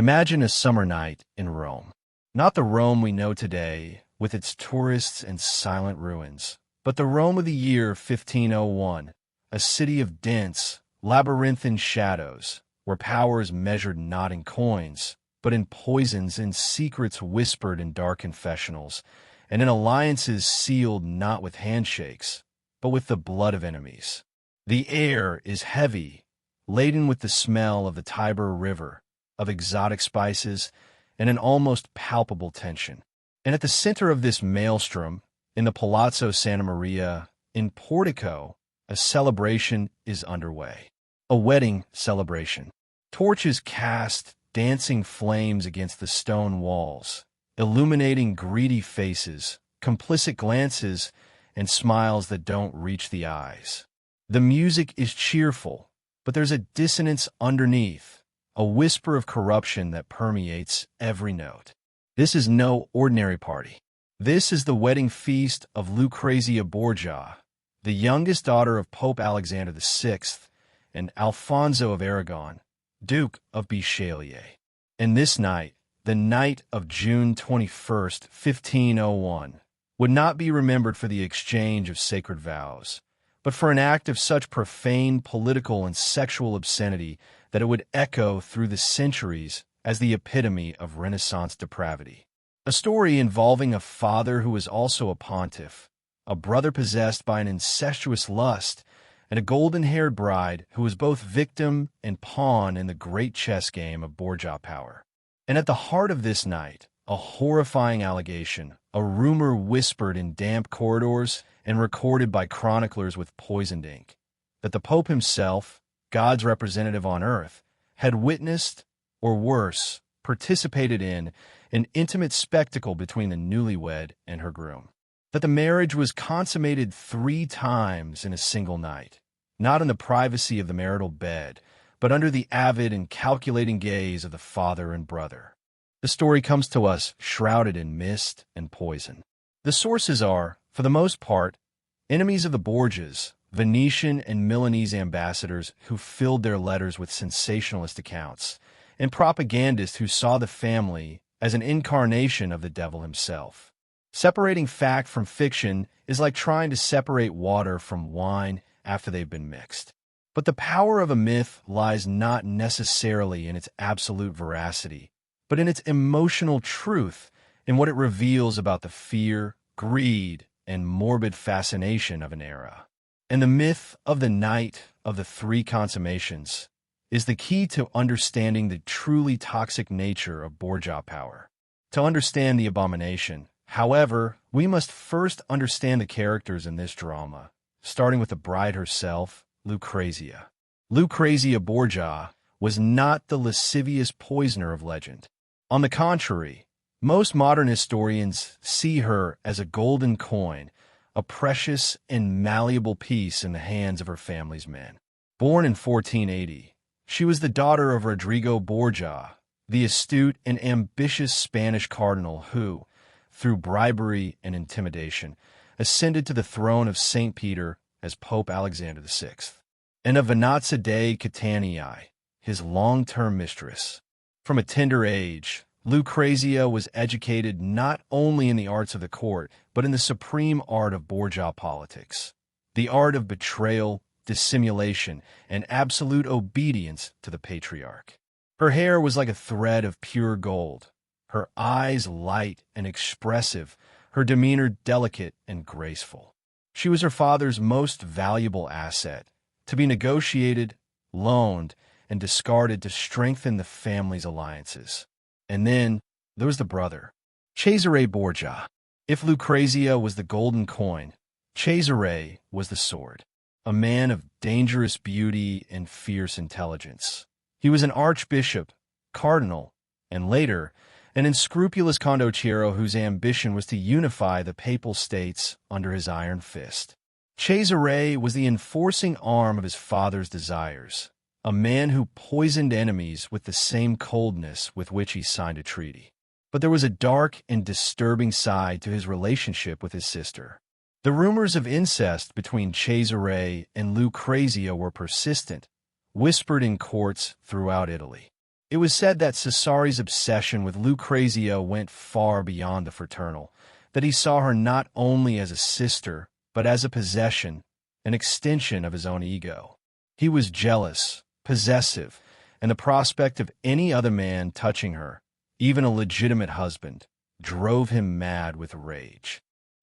Imagine a summer night in Rome. Not the Rome we know today, with its tourists and silent ruins, but the Rome of the year 1501, a city of dense, labyrinthine shadows, where power is measured not in coins, but in poisons and secrets whispered in dark confessionals, and in alliances sealed not with handshakes, but with the blood of enemies. The air is heavy, laden with the smell of the Tiber River, of exotic spices, and an almost palpable tension. And at the center of this maelstrom, in the Palazzo Santa Maria, in Portico, a celebration is underway. A wedding celebration. Torches cast dancing flames against the stone walls, illuminating greedy faces, complicit glances, and smiles that don't reach the eyes. The music is cheerful, but there's a dissonance underneath, a whisper of corruption that permeates every note. This is no ordinary party. This is the wedding feast of Lucrezia Borgia, the youngest daughter of Pope Alexander VI and Alfonso of Aragon, Duke of Bisceglie. And this night, the night of June 21st, 1501, would not be remembered for the exchange of sacred vows, but for an act of such profane political and sexual obscenity that it would echo through the centuries as the epitome of Renaissance depravity. A story involving a father who was also a pontiff, a brother possessed by an incestuous lust, and a golden-haired bride who was both victim and pawn in the great chess game of Borgia power. And at the heart of this night, a horrifying allegation, a rumor whispered in damp corridors and recorded by chroniclers with poisoned ink, that the Pope himself, God's representative on earth, had witnessed, or worse, participated in, an intimate spectacle between the newlywed and her groom. That the marriage was consummated 3 times in a single night, not in the privacy of the marital bed, but under the avid and calculating gaze of the father and brother. The story comes to us shrouded in mist and poison. The sources are, for the most part, enemies of the Borgias, Venetian and Milanese ambassadors who filled their letters with sensationalist accounts, and propagandists who saw the family as an incarnation of the devil himself. Separating fact from fiction is like trying to separate water from wine after they've been mixed. But the power of a myth lies not necessarily in its absolute veracity, but in its emotional truth, in what it reveals about the fear, greed, and morbid fascination of an era. And the myth of the night of the 3 consummations is the key to understanding the truly toxic nature of Borgia power. To understand the abomination, however, we must first understand the characters in this drama, starting with the bride herself, Lucrezia. Lucrezia Borgia was not the lascivious poisoner of legend. On the contrary, most modern historians see her as a golden coin, a precious and malleable piece in the hands of her family's men. Born in 1480, she was the daughter of Rodrigo Borgia, the astute and ambitious Spanish cardinal who, through bribery and intimidation, ascended to the throne of St. Peter as Pope Alexander VI, and of Venezia dei Catanii, his long-term mistress. From a tender age, Lucrezia was educated not only in the arts of the court, but in the supreme art of Borgia politics, the art of betrayal, dissimulation, and absolute obedience to the patriarch. Her hair was like a thread of pure gold, her eyes light and expressive, her demeanor delicate and graceful. She was her father's most valuable asset, to be negotiated, loaned, and discarded to strengthen the family's alliances. And then there was the brother, Cesare Borgia. If Lucrezia was the golden coin, Cesare was the sword, a man of dangerous beauty and fierce intelligence. He was an archbishop, cardinal, and later, an unscrupulous condottiero whose ambition was to unify the papal states under his iron fist. Cesare was the enforcing arm of his father's desires, a man who poisoned enemies with the same coldness with which he signed a treaty. But there was a dark and disturbing side to his relationship with his sister. The rumors of incest between Cesare and Lucrezia were persistent, whispered in courts throughout Italy. It was said that Cesare's obsession with Lucrezia went far beyond the fraternal, that he saw her not only as a sister, but as a possession, an extension of his own ego. He was jealous, possessive, and the prospect of any other man touching her, even a legitimate husband, drove him mad with rage.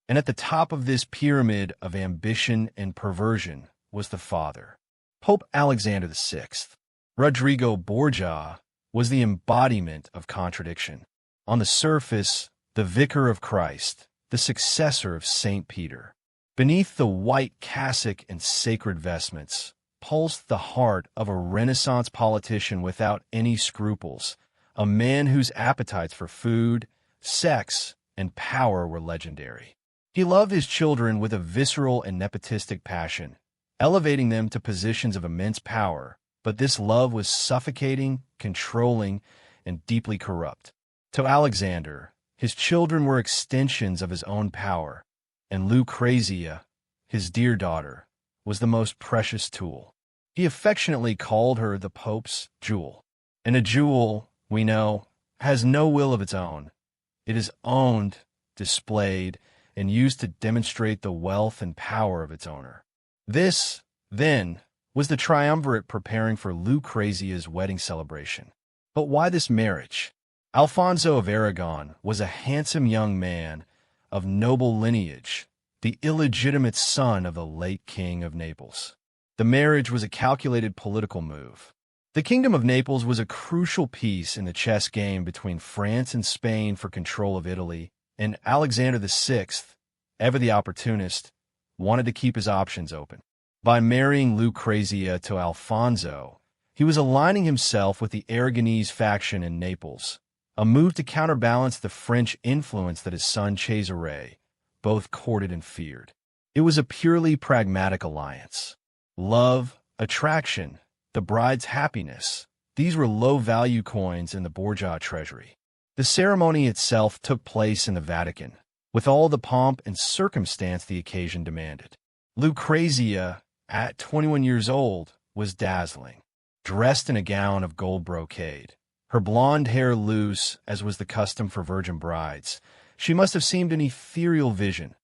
And at the top of this pyramid of ambition and perversion was the father, Pope Alexander VI. Rodrigo Borgia was the embodiment of contradiction. On the surface, the vicar of Christ, the successor of St. Peter. Beneath the white cassock and sacred vestments pulsed the heart of a Renaissance politician without any scruples, a man whose appetites for food, sex, and power were legendary. He loved his children with a visceral and nepotistic passion, elevating them to positions of immense power, but this love was suffocating, controlling, and deeply corrupt. To Alexander, his children were extensions of his own power, and Lucrezia, his dear daughter, was the most precious tool. He affectionately called her the Pope's jewel. And a jewel, we know, has no will of its own. It is owned, displayed, and used to demonstrate the wealth and power of its owner. This, then, was the triumvirate preparing for Lucrezia's wedding celebration. But why this marriage? Alfonso of Aragon was a handsome young man of noble lineage, the illegitimate son of the late King of Naples. The marriage was a calculated political move. The Kingdom of Naples was a crucial piece in the chess game between France and Spain for control of Italy, and Alexander VI, ever the opportunist, wanted to keep his options open. By marrying Lucrezia to Alfonso, he was aligning himself with the Aragonese faction in Naples, a move to counterbalance the French influence that his son Cesare both courted and feared. It was a purely pragmatic alliance. Love, attraction, the bride's happiness, these were low-value coins in the Borgia treasury. The ceremony itself took place in the Vatican, with all the pomp and circumstance the occasion demanded. Lucrezia, at 21 years old, was dazzling, dressed in a gown of gold brocade. Her blonde hair loose, as was the custom for virgin brides, she must have seemed an ethereal vision,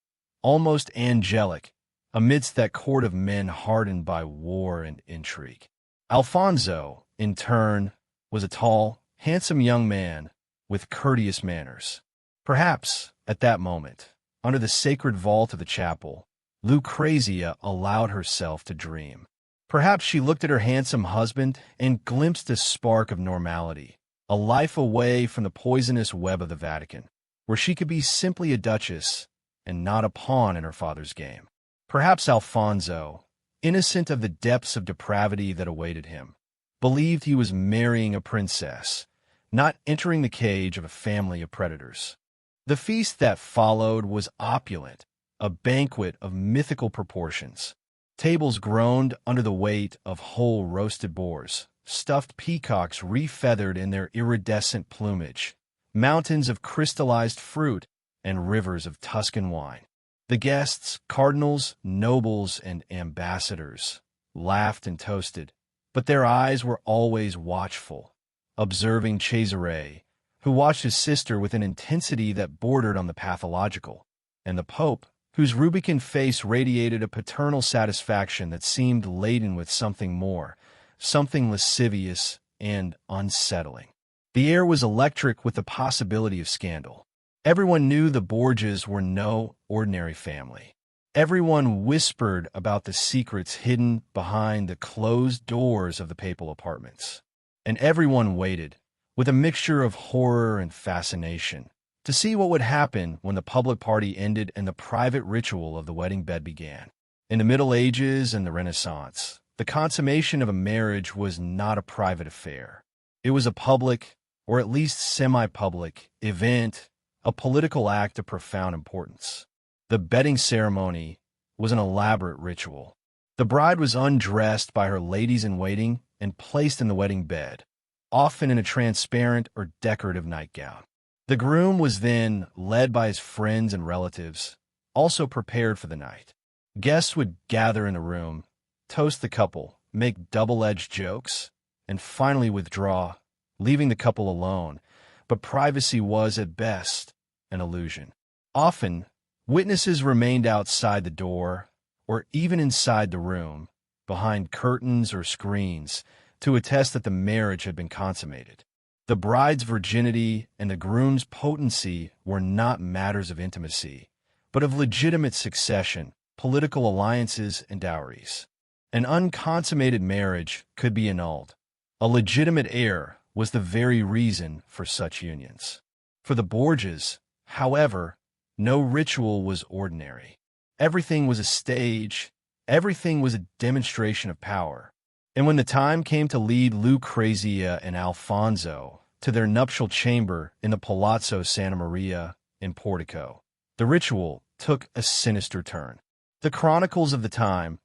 almost angelic, amidst that court of men hardened by war and intrigue. Alfonso, in turn, was a tall, handsome young man with courteous manners. Perhaps, at that moment, under the sacred vault of the chapel, Lucrezia allowed herself to dream. Perhaps she looked at her handsome husband and glimpsed a spark of normality, a life away from the poisonous web of the Vatican, where she could be simply a duchess and not a pawn in her father's game. Perhaps Alfonso, innocent of the depths of depravity that awaited him, believed he was marrying a princess, not entering the cage of a family of predators. The feast that followed was opulent, a banquet of mythical proportions. Tables groaned under the weight of whole roasted boars, stuffed peacocks refeathered in their iridescent plumage, mountains of crystallized fruit, and rivers of Tuscan wine. The guests, cardinals, nobles, and ambassadors, laughed and toasted, but their eyes were always watchful, observing Cesare, who watched his sister with an intensity that bordered on the pathological, and the Pope, whose Rubicund face radiated a paternal satisfaction that seemed laden with something more, something lascivious and unsettling. The air was electric with the possibility of scandal. Everyone knew the Borgias were no ordinary family. Everyone whispered about the secrets hidden behind the closed doors of the papal apartments. And everyone waited, with a mixture of horror and fascination, to see what would happen when the public party ended and the private ritual of the wedding bed began. In the Middle Ages and the Renaissance, the consummation of a marriage was not a private affair. It was a public, or at least semi-public, event, a political act of profound importance. The bedding ceremony was an elaborate ritual. The bride was undressed by her ladies-in-waiting and placed in the wedding bed, often in a transparent or decorative nightgown. The groom was then, led by his friends and relatives, also prepared for the night. Guests would gather in the room, toast the couple, make double-edged jokes, and finally withdraw, leaving the couple alone, but privacy was, at best, an illusion. Often, witnesses remained outside the door, or even inside the room, behind curtains or screens, to attest that the marriage had been consummated. The bride's virginity and the groom's potency were not matters of intimacy, but of legitimate succession, political alliances, and dowries. An unconsummated marriage could be annulled. A legitimate heir was the very reason for such unions. For the Borgias, however, no ritual was ordinary. Everything was a stage, everything was a demonstration of power. And when the time came to lead Lucrezia and Alfonso to their nuptial chamber in the Palazzo Santa Maria in Portico, the ritual took a sinister turn. The chronicles of the time,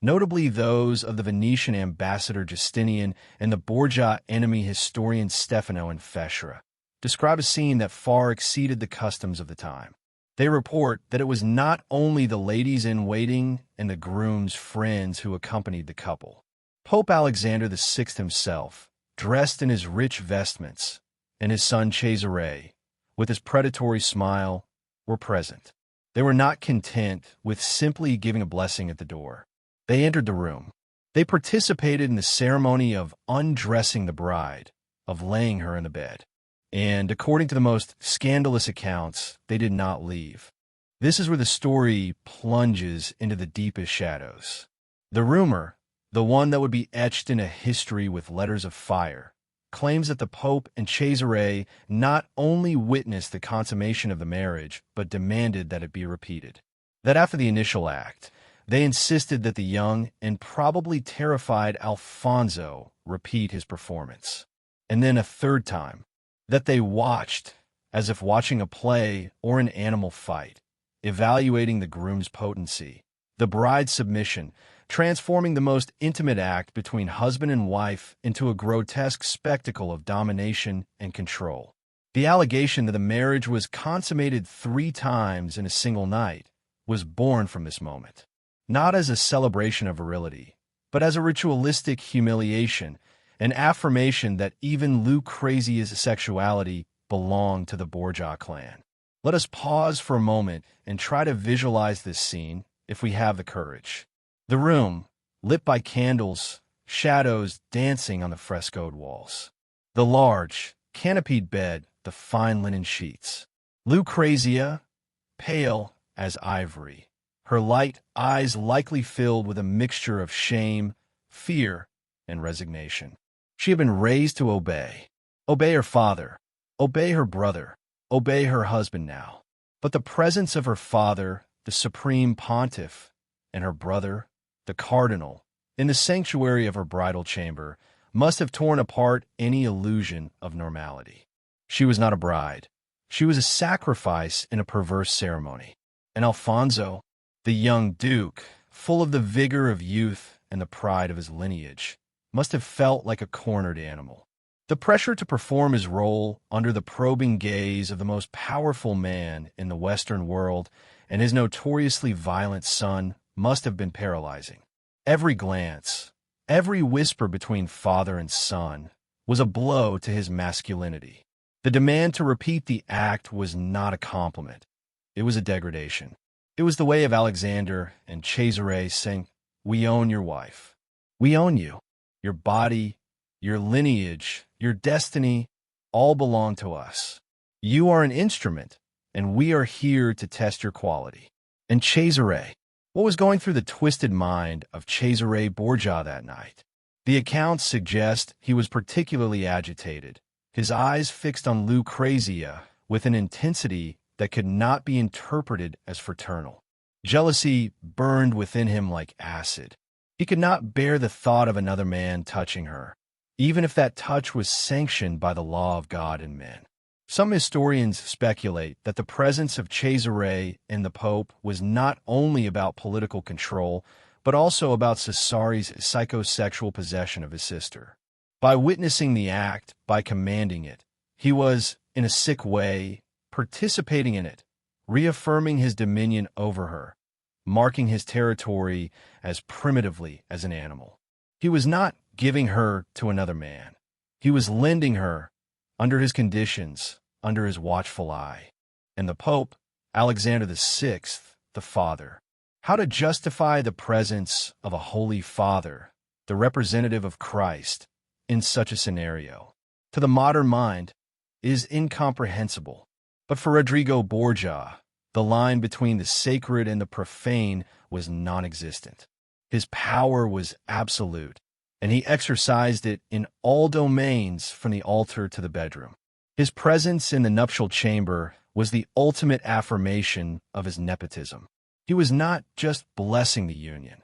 notably those of the Venetian ambassador Justinian and the Borgia enemy historian Stefano and Fescera, describe a scene that far exceeded the customs of the time. They report that it was not only the ladies-in-waiting and the groom's friends who accompanied the couple. Pope Alexander VI himself, dressed in his rich vestments, and his son Cesare, with his predatory smile, were present. They were not content with simply giving a blessing at the door. They entered the room. They participated in the ceremony of undressing the bride, of laying her in the bed. And according to the most scandalous accounts, they did not leave. This is where the story plunges into the deepest shadows. The rumor, the one that would be etched into history with letters of fire, claims that the Pope and Cesare not only witnessed the consummation of the marriage, but demanded that it be repeated. That after the initial act, they insisted that the young and probably terrified Alfonso repeat his performance. And then a third time, that they watched, as if watching a play or an animal fight, evaluating the groom's potency, the bride's submission, transforming the most intimate act between husband and wife into a grotesque spectacle of domination and control. The allegation that the marriage was consummated 3 times in a single night was born from this moment, not as a celebration of virility, but as a ritualistic humiliation, an affirmation that even Lucrezia's sexuality belonged to the Borgia clan. Let us pause for a moment and try to visualize this scene, if we have the courage. The room, lit by candles, shadows dancing on the frescoed walls. The large, canopied bed, the fine linen sheets. Lucrezia, pale as ivory, her light eyes likely filled with a mixture of shame, fear, and resignation. She had been raised to obey. Obey her father. Obey her brother. Obey her husband now. But the presence of her father, the supreme pontiff, and her brother, the cardinal, in the sanctuary of her bridal chamber, must have torn apart any illusion of normality. She was not a bride. She was a sacrifice in a perverse ceremony. And Alfonso, the young duke, full of the vigor of youth and the pride of his lineage, must have felt like a cornered animal. The pressure to perform his role under the probing gaze of the most powerful man in the Western world and his notoriously violent son must have been paralyzing. Every glance, every whisper between father and son was a blow to his masculinity. The demand to repeat the act was not a compliment. It was a degradation. It was the way of Alexander and Cesare saying, "We own your wife. We own you. Your body, your lineage, your destiny, all belong to us. You are an instrument, and we are here to test your quality." And Cesare, what was going through the twisted mind of Cesare Borgia that night? The accounts suggest he was particularly agitated, his eyes fixed on Lucrezia with an intensity that could not be interpreted as fraternal. Jealousy burned within him like acid. He could not bear the thought of another man touching her, even if that touch was sanctioned by the law of God and men. Some historians speculate that the presence of Cesare and the Pope was not only about political control, but also about Cesare's psychosexual possession of his sister. By witnessing the act, by commanding it, he was, in a sick way, participating in it, reaffirming his dominion over her, marking his territory as primitively as an animal. He was not giving her to another man. He was lending her, under his conditions, under his watchful eye. And the Pope, Alexander VI, the Father. How to justify the presence of a Holy Father, the representative of Christ, in such a scenario, to the modern mind, is incomprehensible. But for Rodrigo Borgia, the line between the sacred and the profane was non-existent. His power was absolute, and he exercised it in all domains from the altar to the bedroom. His presence in the nuptial chamber was the ultimate affirmation of his nepotism. He was not just blessing the union.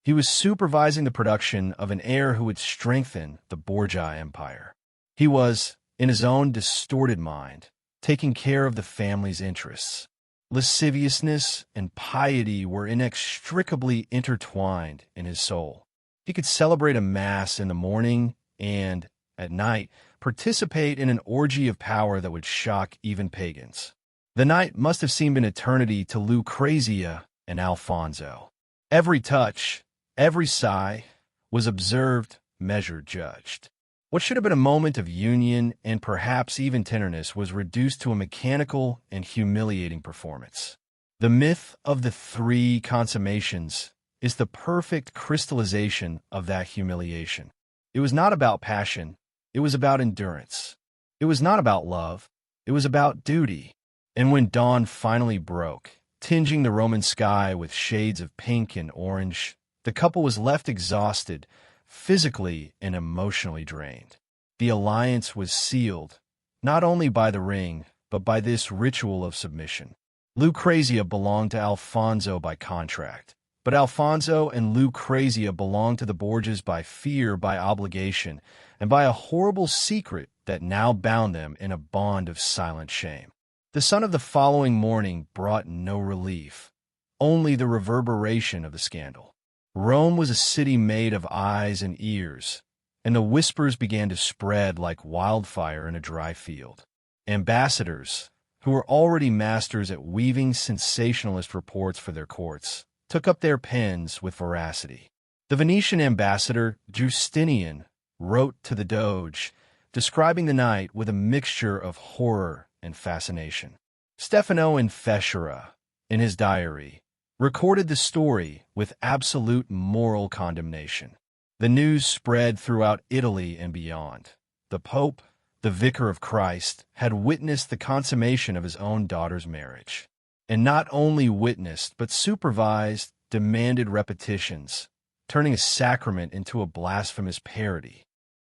He was supervising the production of an heir who would strengthen the Borgia Empire. He was, in his own distorted mind, taking care of the family's interests. Lasciviousness and piety were inextricably intertwined in his soul. He could celebrate a mass in the morning and, at night, participate in an orgy of power that would shock even pagans. The night must have seemed an eternity to Lucrezia and Alfonso. Every touch, every sigh, was observed, measured, judged. What should have been a moment of union and perhaps even tenderness was reduced to a mechanical and humiliating performance. The myth of the three consummations is the perfect crystallization of that humiliation. It was not about passion, it was about endurance. It was not about love, it was about duty. And when dawn finally broke, tinging the Roman sky with shades of pink and orange, the couple was left exhausted, physically and emotionally drained. The alliance was sealed, not only by the ring, but by this ritual of submission. Lucrezia belonged to Alfonso by contract, but Alfonso and Lucrezia belonged to the Borgias by fear, by obligation, and by a horrible secret that now bound them in a bond of silent shame. The sun of the following morning brought no relief, only the reverberation of the scandal. Rome was a city made of eyes and ears, and the whispers began to spread like wildfire in a dry field. Ambassadors, who were already masters at weaving sensationalist reports for their courts, took up their pens with veracity. The Venetian ambassador, Justinian, wrote to the Doge, describing the night with a mixture of horror and fascination. Stefano in Feshera, in his diary, recorded the story with absolute moral condemnation. The news spread throughout Italy and beyond. The Pope, the Vicar of Christ, had witnessed the consummation of his own daughter's marriage. And not only witnessed, but supervised, demanded repetitions, turning a sacrament into a blasphemous parody.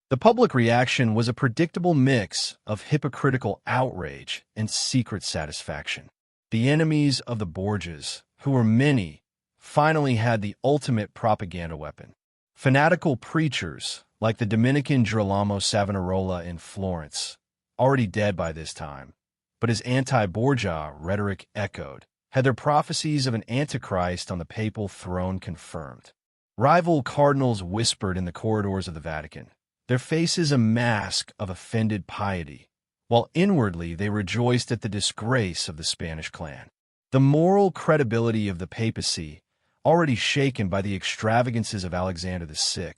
The public reaction was a predictable mix of hypocritical outrage and secret satisfaction. The enemies of the Borgias, who were many, finally had the ultimate propaganda weapon. Fanatical preachers, like the Dominican Girolamo Savonarola in Florence, already dead by this time, but his anti-Borgia rhetoric echoed, had their prophecies of an antichrist on the papal throne confirmed. Rival cardinals whispered in the corridors of the Vatican, their faces a mask of offended piety, while inwardly they rejoiced at the disgrace of the Spanish clan. The moral credibility of the papacy, already shaken by the extravagances of Alexander VI,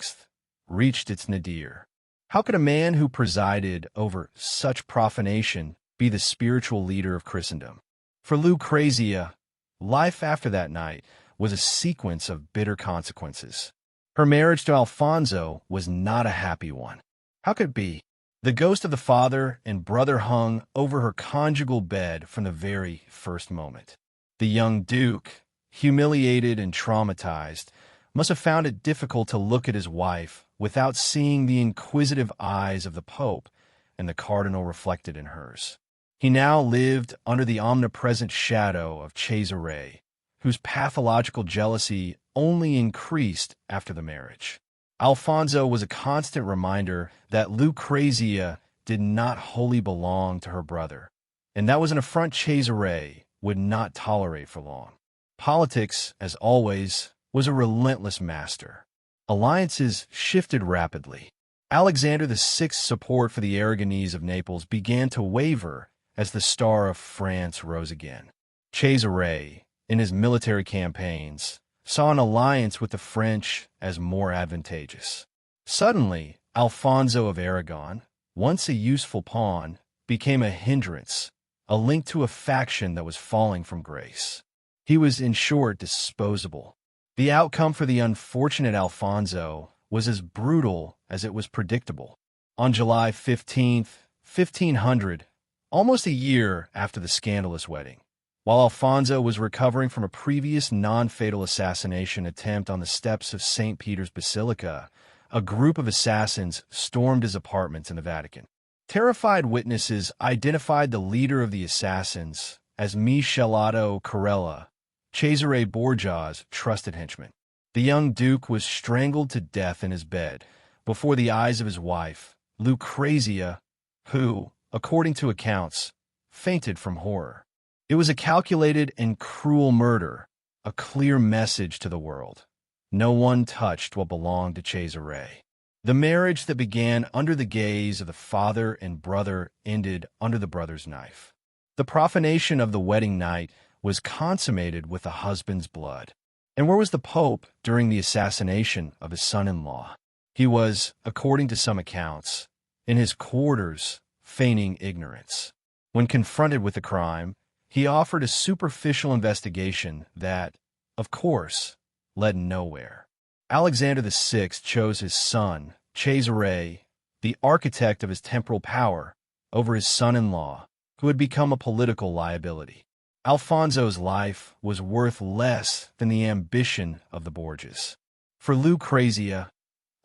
reached its nadir. How could a man who presided over such profanation be the spiritual leader of Christendom? For Lucrezia, life after that night was a sequence of bitter consequences. Her marriage to Alfonso was not a happy one. How could it be? The ghost of the father and brother hung over her conjugal bed from the very first moment. The young duke, humiliated and traumatized, must have found it difficult to look at his wife without seeing the inquisitive eyes of the Pope and the cardinal reflected in hers. He now lived under the omnipresent shadow of Cesare, whose pathological jealousy only increased after the marriage. Alfonso was a constant reminder that Lucrezia did not wholly belong to her brother, and that was an affront Cesare would not tolerate for long. Politics, as always, was a relentless master. Alliances shifted rapidly. Alexander VI's support for the Aragonese of Naples began to waver as the star of France rose again. Cesare, in his military campaigns, saw an alliance with the French as more advantageous. Suddenly, Alfonso of Aragon, once a useful pawn, became a hindrance, a link to a faction that was falling from grace. He was, in short, disposable. The outcome for the unfortunate Alfonso was as brutal as it was predictable. On July 15th, 1500, almost a year after the scandalous wedding, while Alfonso was recovering from a previous non-fatal assassination attempt on the steps of St. Peter's Basilica, a group of assassins stormed his apartments in the Vatican. Terrified witnesses identified the leader of the assassins as Michelato Corella, Cesare Borgia's trusted henchman. The young duke was strangled to death in his bed before the eyes of his wife, Lucrezia, who, according to accounts, fainted from horror. It was a calculated and cruel murder, a clear message to the world. No one touched what belonged to Cesare. The marriage that began under the gaze of the father and brother ended under the brother's knife. The profanation of the wedding night was consummated with the husband's blood. And where was the Pope during the assassination of his son-in-law? He was, according to some accounts, in his quarters, feigning ignorance. When confronted with the crime, he offered a superficial investigation that, of course, led nowhere. Alexander VI chose his son, Cesare, the architect of his temporal power, over his son-in-law, who had become a political liability. Alfonso's life was worth less than the ambition of the Borgias. For Lucrezia,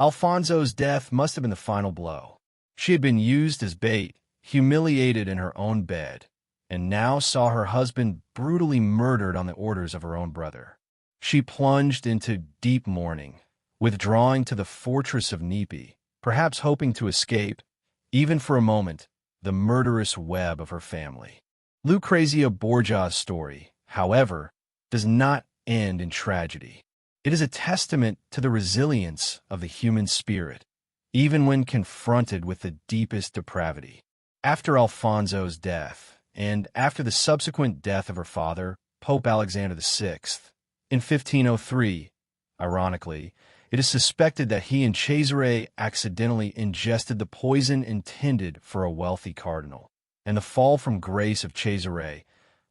Alfonso's death must have been the final blow. She had been used as bait, humiliated in her own bed, and now saw her husband brutally murdered on the orders of her own brother. She plunged into deep mourning, withdrawing to the fortress of Nepi, perhaps hoping to escape, even for a moment, the murderous web of her family. Lucrezia Borgia's story, however, does not end in tragedy. It is a testament to the resilience of the human spirit, even when confronted with the deepest depravity. After Alfonso's death, and after the subsequent death of her father, Pope Alexander VI, in 1503, ironically, it is suspected that he and Cesare accidentally ingested the poison intended for a wealthy cardinal. And the fall from grace of Cesare,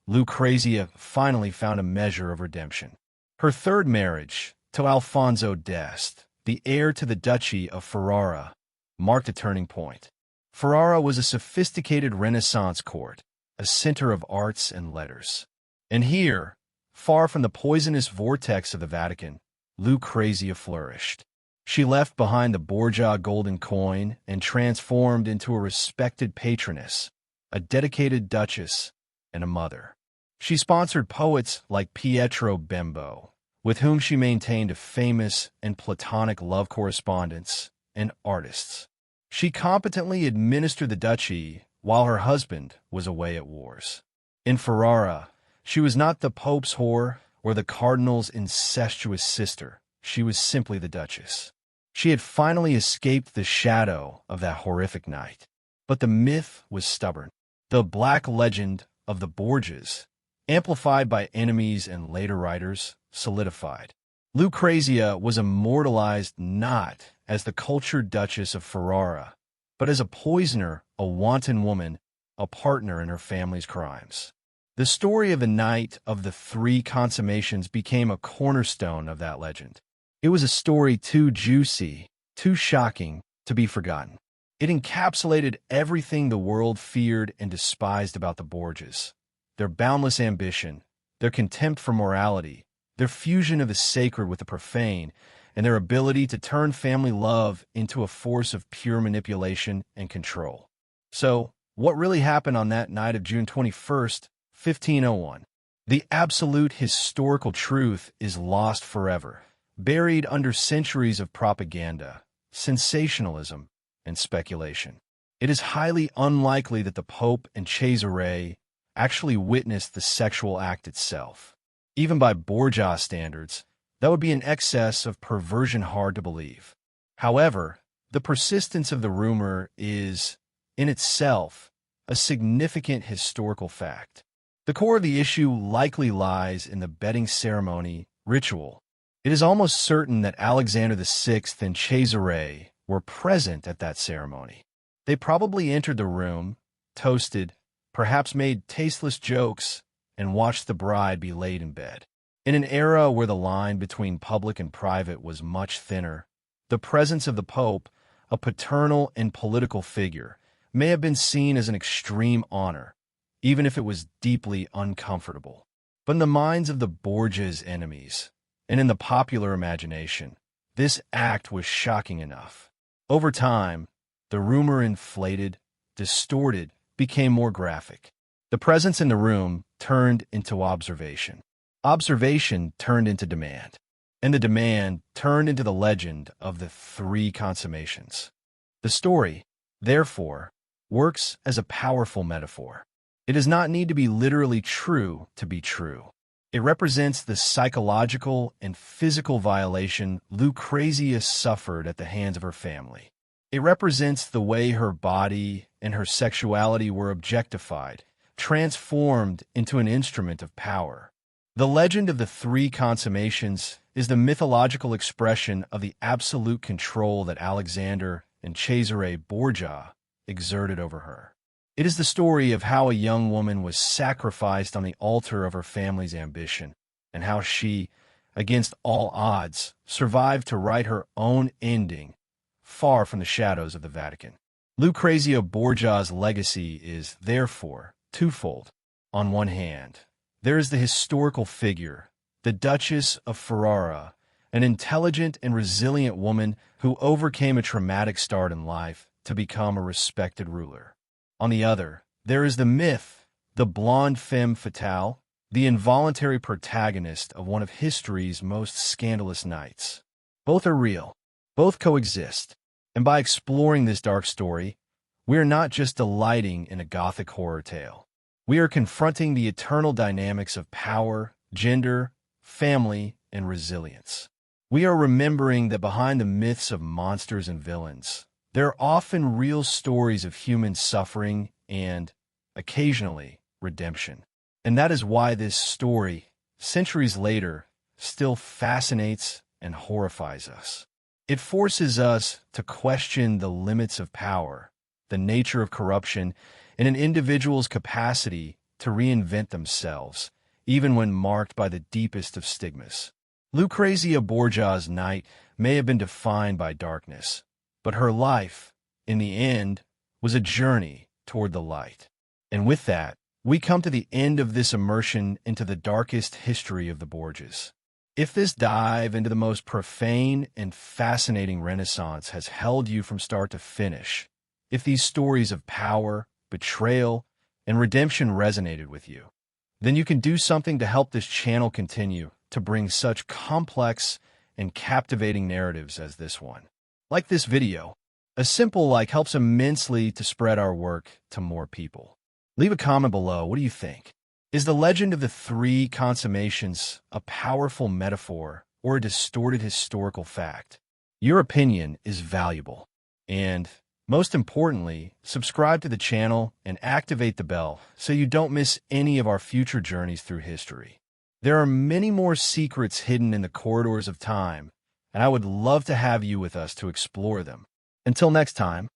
Lucrezia finally found a measure of redemption. Her third marriage, to Alfonso d'Este, the heir to the Duchy of Ferrara, marked a turning point. Ferrara was a sophisticated Renaissance court, a center of arts and letters. And here, far from the poisonous vortex of the Vatican, Lucrezia flourished. She left behind the Borgia golden coin and transformed into a respected patroness, a dedicated duchess, and a mother. She sponsored poets like Pietro Bembo, with whom she maintained a famous and platonic love correspondence, and artists. She competently administered the duchy while her husband was away at wars. In Ferrara, she was not the Pope's whore or the cardinal's incestuous sister. She was simply the duchess. She had finally escaped the shadow of that horrific night. But the myth was stubborn. The black legend of the Borgias, amplified by enemies and later writers, solidified. Lucrezia was immortalized not as the cultured Duchess of Ferrara, but as a poisoner, a wanton woman, a partner in her family's crimes. The story of the night of the three consummations became a cornerstone of that legend. It was a story too juicy, too shocking to be forgotten. It encapsulated everything the world feared and despised about the Borgias: their boundless ambition, their contempt for morality, their fusion of the sacred with the profane, and their ability to turn family love into a force of pure manipulation and control. So, what really happened on that night of June 21st, 1501? The absolute historical truth is lost forever, buried under centuries of propaganda, sensationalism, and speculation. It is highly unlikely that the Pope and Cesare actually witnessed the sexual act itself. Even by Borgia standards, that would be an excess of perversion hard to believe. However, the persistence of the rumor is, in itself, a significant historical fact. The core of the issue likely lies in the bedding ceremony ritual. It is almost certain that Alexander VI and Cesare were present at that ceremony. They probably entered the room, toasted, perhaps made tasteless jokes, and watched the bride be laid in bed. In an era where the line between public and private was much thinner, the presence of the Pope, a paternal and political figure, may have been seen as an extreme honor, even if it was deeply uncomfortable. But in the minds of the Borgias' enemies, and in the popular imagination, this act was shocking enough. Over time, the rumor inflated, distorted, became more graphic. The presence in the room turned into observation. Observation turned into demand. And the demand turned into the legend of the three consummations. The story, therefore, works as a powerful metaphor. It does not need to be literally true to be true. It represents the psychological and physical violation Lucrezia suffered at the hands of her family. It represents the way her body and her sexuality were objectified, transformed into an instrument of power. The legend of the three consummations is the mythological expression of the absolute control that Alexander and Cesare Borgia exerted over her. It is the story of how a young woman was sacrificed on the altar of her family's ambition, and how she, against all odds, survived to write her own ending, far from the shadows of the Vatican. Lucrezia Borgia's legacy is, therefore, twofold. On one hand, there is the historical figure, the Duchess of Ferrara, an intelligent and resilient woman who overcame a traumatic start in life to become a respected ruler. On the other, there is the myth, the blonde femme fatale, the involuntary protagonist of one of history's most scandalous nights. Both are real. Both coexist. And by exploring this dark story, we are not just delighting in a Gothic horror tale. We are confronting the eternal dynamics of power, gender, family, and resilience. We are remembering that behind the myths of monsters and villains, there are often real stories of human suffering and, occasionally, redemption. And that is why this story, centuries later, still fascinates and horrifies us. It forces us to question the limits of power, the nature of corruption, and an individual's capacity to reinvent themselves, even when marked by the deepest of stigmas. Lucrezia Borgia's night may have been defined by darkness, but her life, in the end, was a journey toward the light. And with that, we come to the end of this immersion into the darkest history of the Borgias. If this dive into the most profane and fascinating Renaissance has held you from start to finish, if these stories of power, betrayal, and redemption resonated with you, then you can do something to help this channel continue to bring such complex and captivating narratives as this one. Like this video, a simple like helps immensely to spread our work to more people. Leave a comment below. What do you think? Is the legend of the three consummations a powerful metaphor or a distorted historical fact? Your opinion is valuable. And most importantly, subscribe to the channel and activate the bell so you don't miss any of our future journeys through history. There are many more secrets hidden in the corridors of time, and I would love to have you with us to explore them. Until next time.